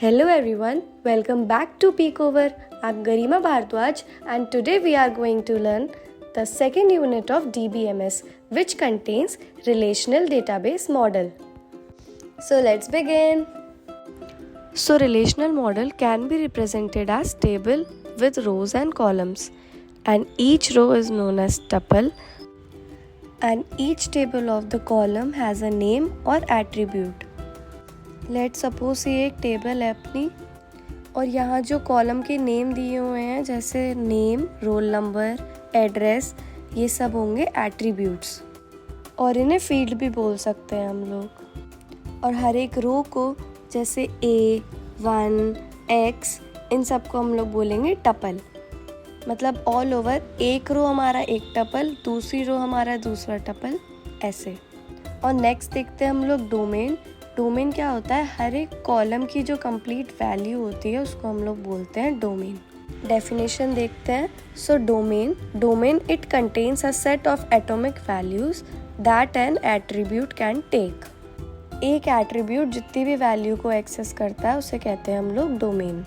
Hello everyone, welcome back to Peakover. I'm Garima Bhardwaj and today we are going to learn the second unit of DBMS, which contains Relational Database Model. So let's begin. So relational model can be represented as table with rows and columns, and each row is known as tuple, and each table of the column has a name or attribute. Let suppose ये एक table है अपनी और यहाँ जो column के name दिए हुए हैं जैसे नेम, रोल नंबर, एड्रेस, ये सब होंगे एट्रीब्यूट्स और इन्हें फील्ड भी बोल सकते हैं हम लोग। और हर एक रो को जैसे A1, X, इन सब को हम लोग बोलेंगे टपल। मतलब ऑल ओवर एक रो हमारा एक टपल, दूसरी रो हमारा दूसरा टपल, ऐसे। और नेक्स्ट देखते हैं हम लोग डोमेन। डोमेन क्या होता है? हर एक कॉलम की जो कंप्लीट वैल्यू होती है उसको हम लोग बोलते हैं डोमेन। डेफिनेशन देखते हैं। So domain it contains a set of atomic values that an attribute can take. एक एट्रीब्यूट जितनी भी वैल्यू को एक्सेस करता है उसे कहते हैं हम लोग डोमेन।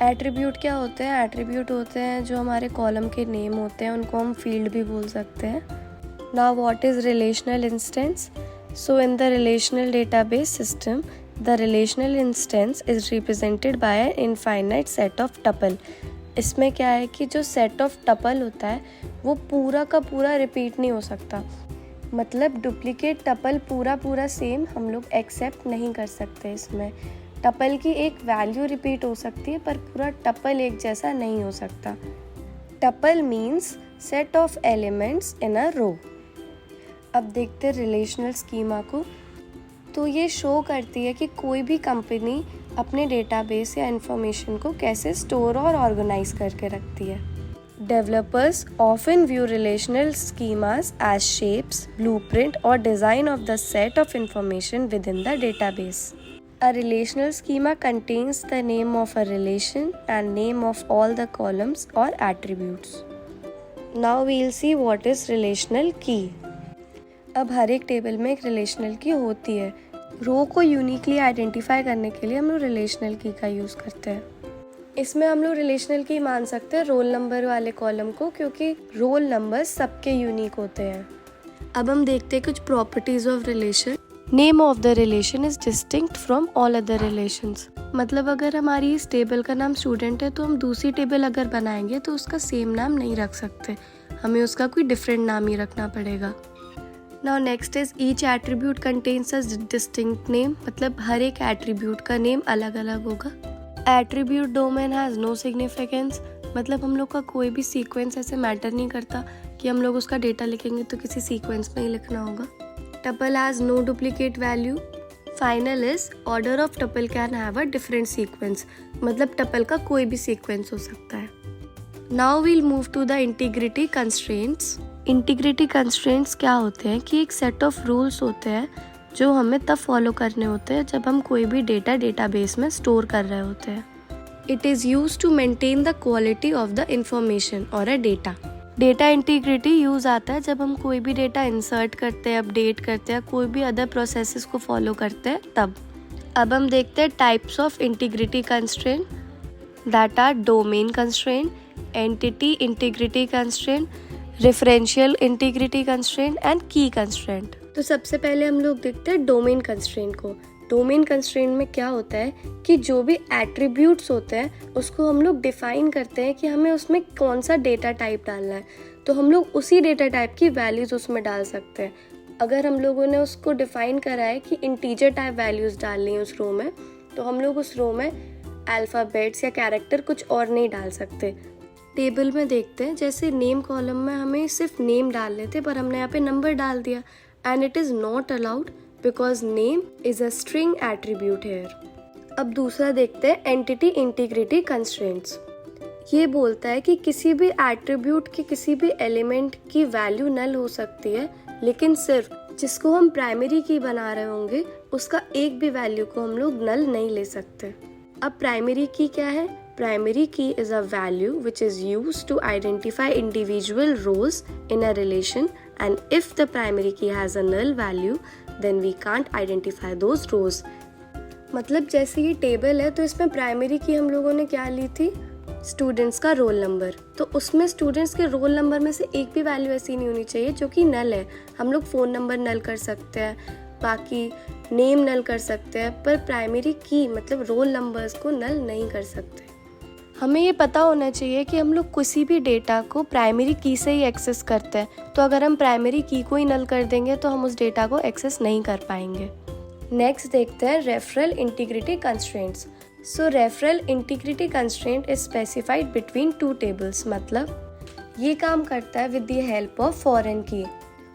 एट्रीब्यूट क्या होते हैं? एट्रीब्यूट होते हैं जो हमारे कॉलम के नेम होते हैं, उनको हम फील्ड भी बोल सकते हैं। Now what is relational instance? So in the relational database system, the relational instance is represented by an infinite set of tuple. इसमें क्या है कि जो set of tuple होता है वो पूरा का पूरा रिपीट नहीं हो सकता। मतलब डुप्लीकेट टपल पूरा सेम हम लोग एक्सेप्ट नहीं कर सकते। इसमें टपल की एक वैल्यू रिपीट हो सकती है पर पूरा टपल एक जैसा नहीं हो सकता। Tuple means set of elements in a row. अब देखते हैं रिलेशनल स्कीमा को। तो ये शो करती है कि कोई भी कंपनी अपने डेटाबेस या इंफॉर्मेशन को कैसे स्टोर और ऑर्गेनाइज करके रखती है। Developers often view relational schemas as shapes, blueprint और design of the set of information within the database. A relational schema contains the name of a relation and name of all the columns और attributes. Now we will see what is relational key. अब हर एक table में एक relational की होती है। रो को uniquely identify करने के लिए हम लोग रिलेशनल की का यूज़ करते हैं। इसमें हम लोग रिलेशनल की मान सकते हैं रोल नंबर वाले कॉलम को, क्योंकि रोल नंबर सबके यूनिक होते हैं। अब हम देखते हैं कुछ properties of relation. Name of the relation is distinct from all other relations. मतलब अगर हमारी इस टेबल का नाम स्टूडेंट है तो हम दूसरी टेबल अगर बनाएंगे तो उसका सेम नाम नहीं रख सकते, हमें उसका कोई डिफरेंट नाम ही रखना पड़ेगा। Now next is each attribute contains a distinct name. मतलब हर एक attribute का नेम अलग अलग होगा। Attribute domain has no significance. मतलब हम लोग का कोई भी सीक्वेंस ऐसे मैटर नहीं करता कि हम लोग उसका डेटा लिखेंगे तो किसी सीक्वेंस में ही लिखना होगा। Tuple has no duplicate value. Final is order of tuple can have a different sequence. मतलब tuple का कोई भी सीक्वेंस हो सकता है। Now we'll move to the integrity constraints. Integrity constraints क्या होते हैं कि एक सेट ऑफ रूल्स होते हैं जो हमें तब फॉलो करने होते हैं जब हम कोई भी डेटाबेस में स्टोर कर रहे होते हैं। It is use to maintain the quality of the information और अ डेटा इंटीग्रिटी यूज आता है जब हम कोई भी डेटा इंसर्ट करते हैं, अपडेट करते हैं, कोई भी अदर प्रोसेसेस को फॉलो करते हैं तब। अब हम देखते हैं types of integrity constraint that are domain constraint, entity integrity constraint, referential integrity constraint and key constraint. तो सबसे पहले हम लोग देखते हैं डोमेन कंस्ट्रेंट को। डोमेन कंस्ट्रेंट में क्या होता है कि जो भी एट्रीब्यूट्स होते हैं उसको हम लोग डिफाइन करते हैं कि हमें उसमें कौन सा डेटा टाइप डालना है, तो हम लोग उसी डेटा टाइप की वैल्यूज उसमें डाल सकते हैं। अगर हम लोगों ने उसको डिफाइन करा है कि इंटीजर टाइप वैल्यूज डालनी है उस रो में, तो हम लोग उस रो में अल्फ़ाबेट्स या कैरेक्टर कुछ और नहीं डाल सकते। टेबल में देखते हैं जैसे नेम कॉलम में हमें सिर्फ नेम डालने थे पर हमने यहाँ पे नंबर डाल दिया and it is not allowed because name is a string attribute here. अब दूसरा देखते हैं एंटिटी इंटीग्रिटी कंस्ट्रेंट्स। ये बोलता है कि किसी भी एट्रीब्यूट की किसी भी एलिमेंट की वैल्यू नल हो सकती है, लेकिन सिर्फ जिसको हम प्राइमरी की बना रहे होंगे उसका एक भी वैल्यू को हम लोग नल नहीं ले सकते। अब प्राइमरी की क्या है? Primary key is a value which is used to identify individual rows in a relation, and if the primary key has a null value, then we can't identify those rows. मतलब जैसे ये table है तो इसमें primary की हम लोगों ने क्या ली थी, स्टूडेंट्स का रोल नंबर। तो उसमें स्टूडेंट्स के रोल नंबर में से एक भी वैल्यू ऐसी नहीं होनी चाहिए जो कि नल है। हम लोग फ़ोन नंबर नल कर सकते हैं, बाकी नेम नल कर सकते हैं, पर प्राइमरी की मतलब रोल नंबर्स को नल नहीं कर सकते। हमें ये पता होना चाहिए कि हम लोग किसी भी डेटा को प्राइमरी की से ही एक्सेस करते हैं, तो अगर हम प्राइमरी की को ही नल कर देंगे तो हम उस डेटा को एक्सेस नहीं कर पाएंगे। नेक्स्ट देखते हैं referral integrity constraints. So referral integrity constraint is specified between two tables, मतलब ये काम करता है with the help of foreign की।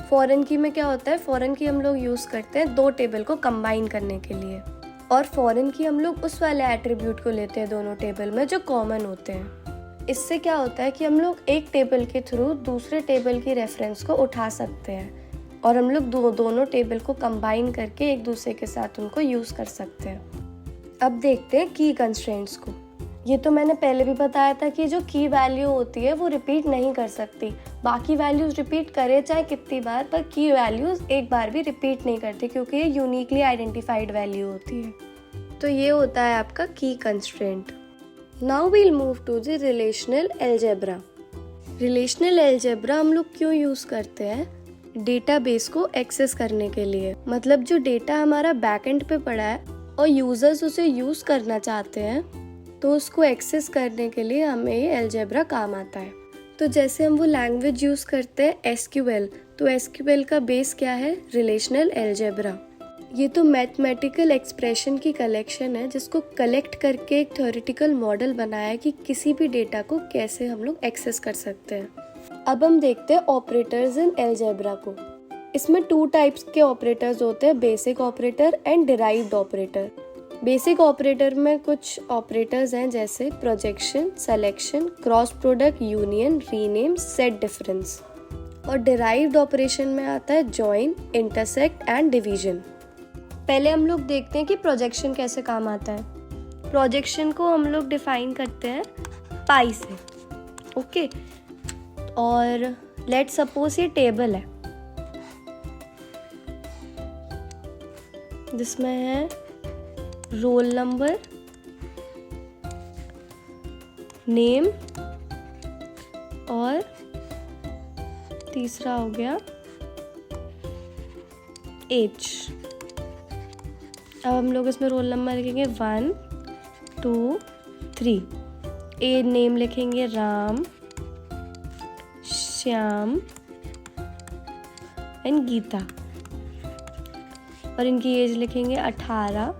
फॉरेन की में क्या होता है, फॉरेन की हम लोग यूज़ करते हैं दो टेबल को कंबाइन करने के लिए, और फॉरेन की हम लोग उस वाले एट्रीब्यूट को लेते हैं दोनों टेबल में जो कॉमन होते हैं। इससे क्या होता है कि हम लोग एक टेबल के थ्रू दूसरे टेबल की रेफरेंस को उठा सकते हैं और हम लोग दोनों टेबल को कंबाइन करके एक दूसरे के साथ उनको यूज़ कर सकते हैं। अब देखते हैं की कंस्ट्रेंट्स को। ये तो मैंने पहले भी बताया था कि जो की वैल्यू होती है वो रिपीट नहीं कर सकती। बाकी वैल्यूज़ रिपीट करे चाहे कितनी बार, पर की वैल्यूज़ एक बार भी रिपीट नहीं करती क्योंकि ये यूनिकली आइडेंटिफाइड वैल्यू होती है। तो ये होता है आपका key constraint. Now we'll move to the relational algebra. Relational algebra हम लोग क्यों यूज़ करते हैं, डेटाबेस को एक्सेस करने के लिए। मतलब जो डेटा हमारा बैकएंड पे पड़ा है और यूज़र्स उसे यूज़ करना चाहते हैं, तो उसको एक्सेस करने के लिए हमें ये अलजेब्रा काम आता है। तो जैसे हम वो लैंग्वेज यूज़ करते हैं SQL, तो SQL का बेस क्या है, रिलेशनल अलजेब्रा। ये तो मैथमेटिकल एक्सप्रेशन की कलेक्शन है जिसको कलेक्ट करके एक थ्योरेटिकल मॉडल बनाया है कि किसी भी डेटा को कैसे हम लोग एक्सेस कर सकते हैं। अब हम देखते हैं ऑपरेटर्स इन अलजेब्रा को। इसमें टू टाइप्स के ऑपरेटर्स होते हैं, basic operator and derived operator. Basic operator में कुछ ऑपरेटर्स हैं जैसे projection, selection, cross product, union, rename, set difference. और डिराइव्ड ऑपरेशन में आता है जॉइन, इंटरसेक्ट एंड डिवीजन। पहले हम लोग देखते हैं कि प्रोजेक्शन कैसे काम आता है। प्रोजेक्शन को हम लोग डिफाइन करते हैं पाई से, ओके। और लेट सपोज ये टेबल है जिसमें है रोल नंबर, नेम और तीसरा हो गया एज। अब हम लोग इसमें रोल नंबर लिखेंगे 1 2 3, ए नेम लिखेंगे राम, श्याम एंड गीता, और इनकी एज लिखेंगे 18,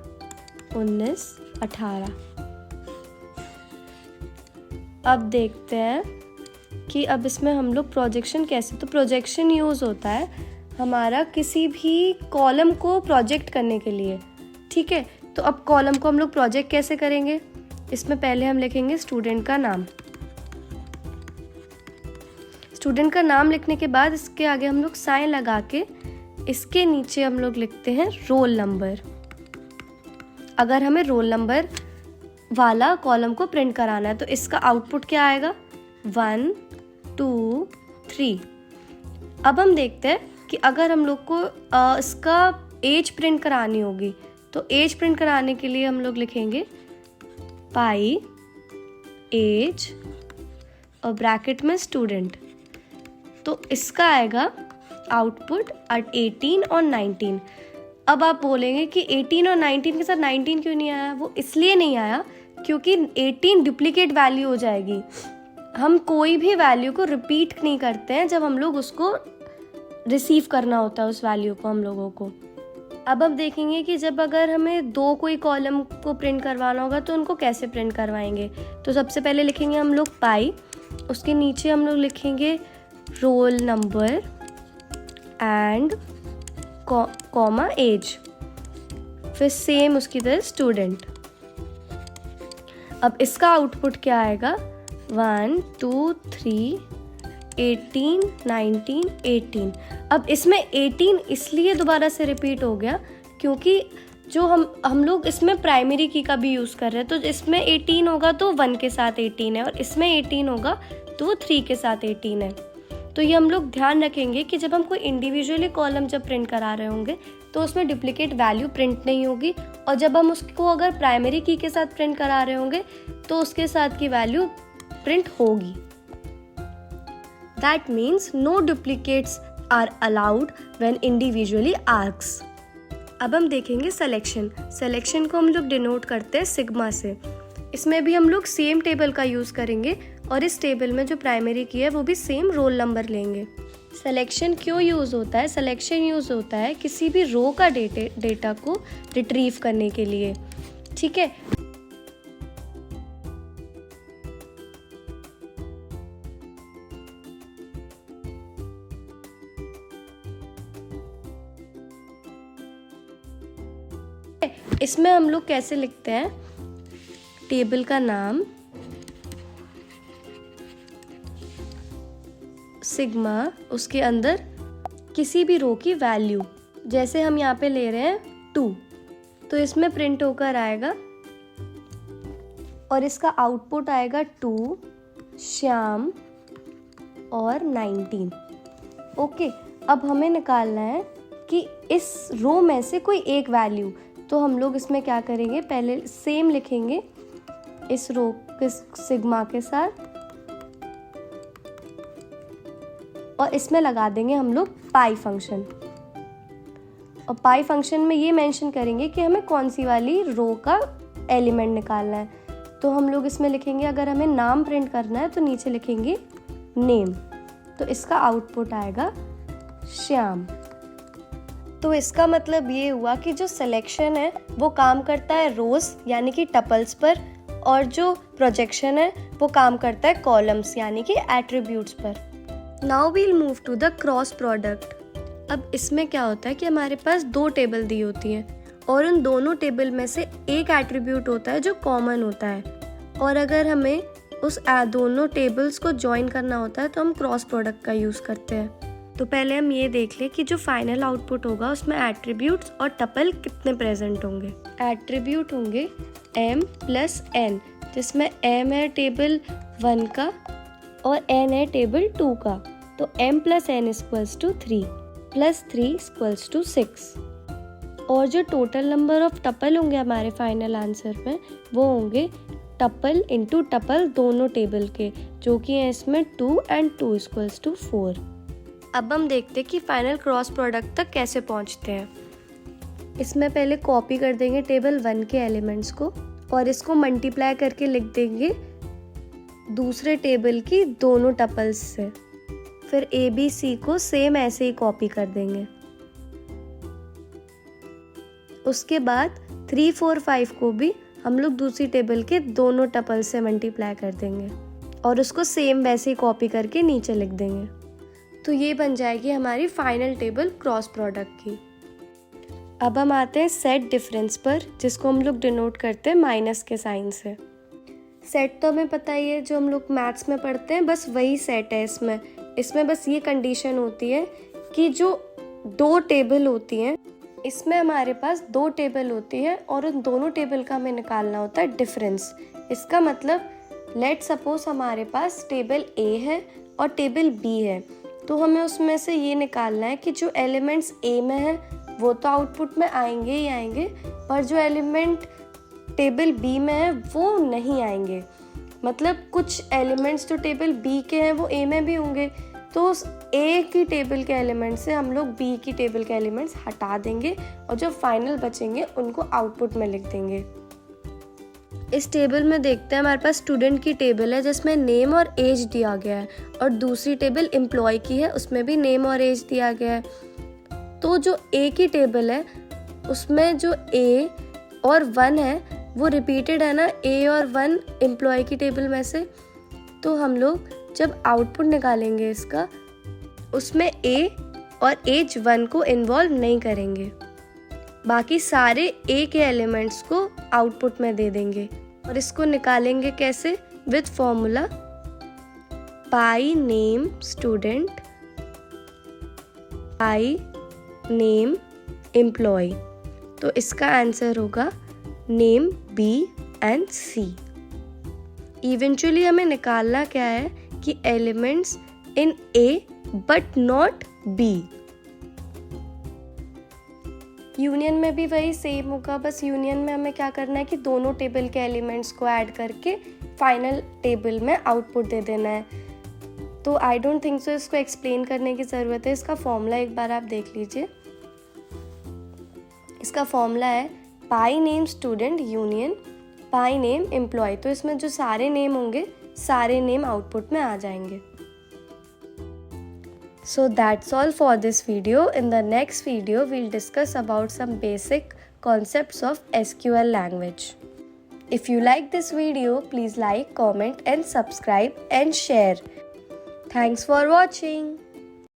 19, 18। अब देखते हैं कि अब इसमें हम लोग प्रोजेक्शन कैसे, तो प्रोजेक्शन यूज़ होता है हमारा किसी भी कॉलम को प्रोजेक्ट करने के लिए, ठीक है। तो अब कॉलम को हम लोग प्रोजेक्ट कैसे करेंगे, इसमें पहले हम लिखेंगे स्टूडेंट का नाम। स्टूडेंट का नाम लिखने के बाद इसके आगे हम लोग साइन लगा के इसके नीचे हम लोग लिखते हैं रोल नंबर। अगर हमें रोल नंबर वाला कॉलम को प्रिंट कराना है तो इसका आउटपुट क्या आएगा, 1 2 3। अब हम देखते हैं कि अगर हम लोग को इसका एज प्रिंट करानी होगी तो एज प्रिंट कराने के लिए हम लोग लिखेंगे पाई एज और ब्रैकेट में स्टूडेंट। तो इसका आएगा आउटपुट 18 और 19। अब आप बोलेंगे कि 18 और 19 के साथ 19 क्यों नहीं आया, वो इसलिए नहीं आया क्योंकि 18 डुप्लीकेट वैल्यू हो जाएगी। हम कोई भी वैल्यू को रिपीट नहीं करते हैं जब हम लोग उसको रिसीव करना होता है उस वैल्यू को हम लोगों को। अब हम देखेंगे कि जब अगर हमें दो कोई कॉलम को प्रिंट करवाना होगा तो उनको कैसे प्रिंट करवाएंगे। तो सबसे पहले लिखेंगे हम लोग पाई, उसके नीचे हम लोग लिखेंगे roll number and comma age, फिर सेम उसकी तरह स्टूडेंट। अब इसका आउटपुट क्या आएगा, 1 2 3 18 19 18। अब इसमें 18 इसलिए दोबारा से रिपीट हो गया क्योंकि जो हम लोग इसमें प्राइमरी की का भी यूज़ कर रहे हैं, तो इसमें 18 होगा तो 1 के साथ 18 है, और इसमें 18 होगा तो 3 के साथ 18 है। तो ये हम लोग ध्यान रखेंगे कि जब हम कोई इंडिविजुअली कॉलम जब प्रिंट करा रहे होंगे तो तो उसमें डुप्लीकेट वैल्यू प्रिंट नहीं होगी, और जब हम उसको अगर प्राइमरी की के साथ प्रिंट करा रहे होंगे तो उसके साथ की वैल्यू प्रिंट होगी। That means no duplicates are allowed when individually asked. अब हम देखेंगे सिलेक्शन को हम लोग डिनोट करते हैं सिग्मा से। इसमें भी हम लोग सेम टेबल का यूज़ करेंगे और इस टेबल में जो प्राइमरी की है वो भी सेम रोल नंबर लेंगे। सिलेक्शन क्यों यूज़ होता है? सिलेक्शन यूज़ होता है किसी भी रो का डेटा को रिट्रीव करने के लिए, ठीक है। इसमें हम लोग कैसे लिखते हैं? टेबल का नाम, सिग्मा, उसके अंदर किसी भी रो की वैल्यू, जैसे हम यहाँ पे ले रहे हैं 2, तो इसमें प्रिंट होकर आएगा और इसका आउटपुट आएगा 2, श्याम और 19। ओके, अब हमें निकालना है कि इस रो में से कोई एक वैल्यू, तो हम लोग इसमें क्या करेंगे, पहले सेम लिखेंगे इस रो के सिग्मा के साथ, और इसमें लगा देंगे हम लोग पाई फंक्शन। और पाई फंक्शन में ये मेंशन करेंगे कि हमें कौन सी वाली रो का एलिमेंट निकालना है। तो हम लोग इसमें लिखेंगे, अगर हमें नाम प्रिंट करना है तो नीचे लिखेंगे नेम, तो इसका आउटपुट आएगा श्याम। तो इसका मतलब ये हुआ कि जो सिलेक्शन है वो काम करता है रोज यानी कि टपल्स पर, और जो प्रोजेक्शन है वो काम करता है कॉलम्स यानी कि एट्रीब्यूट्स पर। Now we'll move to the cross product. अब इसमें क्या होता है कि हमारे पास 2 टेबल दी होती हैं और उन दोनों टेबल में से एक एट्रीब्यूट होता है जो कॉमन होता है, और अगर हमें उस दोनों टेबल्स को ज्वाइन करना होता है तो हम क्रॉस प्रोडक्ट का यूज़ करते हैं। तो पहले हम ये देख लें कि जो फाइनल आउटपुट होगा उसमें एट्रीब्यूट्स और टपल कितने प्रेजेंट होंगे। एट्रीब्यूट होंगे m + n, जिसमें m है टेबल 1 का और n है टेबल 2 का, तो m + n = 3 + 3 = 6। और जो टोटल नंबर ऑफ टपल होंगे हमारे फाइनल आंसर में वो होंगे टपल इंटू टपल दोनों टेबल के, जो कि है इसमें 2 और 2 = 4। अब हम देखते हैं कि फाइनल क्रॉस प्रोडक्ट तक कैसे पहुंचते हैं। इसमें पहले कॉपी कर देंगे टेबल 1 के एलिमेंट्स को और इसको मल्टीप्लाई करके लिख देंगे दूसरे टेबल की दोनों टपल्स से। फिर ABC को सेम ऐसे ही कॉपी कर देंगे। उसके बाद 3, 4, 5 को भी हम लोग दूसरी टेबल के दोनों टपल से मल्टीप्लाई कर देंगे और उसको सेम वैसे ही कॉपी करके नीचे लिख देंगे। तो ये बन जाएगी हमारी फाइनल टेबल क्रॉस प्रोडक्ट की। अब हम आते हैं सेट डिफरेंस पर, जिसको हम लोग डिनोट करते हैं माइनस के साइन से। सेट तो हमें पता ही है, जो हम लोग मैथ्स में पढ़ते हैं, बस वही सेट है। इसमें बस ये कंडीशन होती है कि जो 2 टेबल होती हैं, इसमें हमारे पास 2 टेबल होती है और उन दोनों टेबल का हमें निकालना होता है डिफरेंस। इसका मतलब लेट सपोज हमारे पास टेबल A है और टेबल B है, तो हमें उसमें से ये निकालना है कि जो एलिमेंट्स A में है वो तो आउटपुट में आएंगे ही आएंगे, पर जो एलिमेंट टेबल B में है वो नहीं आएंगे। मतलब कुछ एलिमेंट्स जो टेबल B के हैं वो A में भी होंगे, तो उस A की टेबल के एलिमेंट से हम लोग B की टेबल के एलिमेंट्स हटा देंगे और जो फाइनल बचेंगे उनको आउटपुट में लिख देंगे। इस टेबल में देखते हैं हमारे पास स्टूडेंट की टेबल है जिसमें नेम और एज दिया गया है, और दूसरी टेबल एम्प्लॉय की है, उसमें भी नेम और एज दिया गया है। तो जो A की टेबल है उसमें जो A और 1 है वो रिपीटेड है ना, A और 1 एम्प्लॉय की टेबल में से। तो हम लोग जब आउटपुट निकालेंगे इसका, उसमें A और एज 1 को इन्वॉल्व नहीं करेंगे, बाकी सारे A के एलिमेंट्स को आउटपुट में दे देंगे। और इसको निकालेंगे कैसे? With formula pi name student pi name employee. तो इसका आंसर होगा name B and C। Eventually हमें निकालना क्या है कि elements in A but not B। Union में भी वही सेम होगा, बस यूनियन में हमें क्या करना है कि दोनों टेबल के एलिमेंट्स को ऐड करके फाइनल टेबल में आउटपुट दे देना है। तो आई डोंट थिंक सो इसको एक्सप्लेन करने की ज़रूरत है। इसका फॉर्मूला एक बार आप देख लीजिए। इसका फॉर्मूला है पाई नेम स्टूडेंट यूनियन पाई नेम एम्प्लॉय। तो इसमें जो सारे नेम होंगे सारे नेम आउटपुट में आ जाएंगे। So that's all for this video. In the next video, we'll discuss about some basic concepts of SQL language. If you like this video, please like, comment and subscribe and share. Thanks for watching.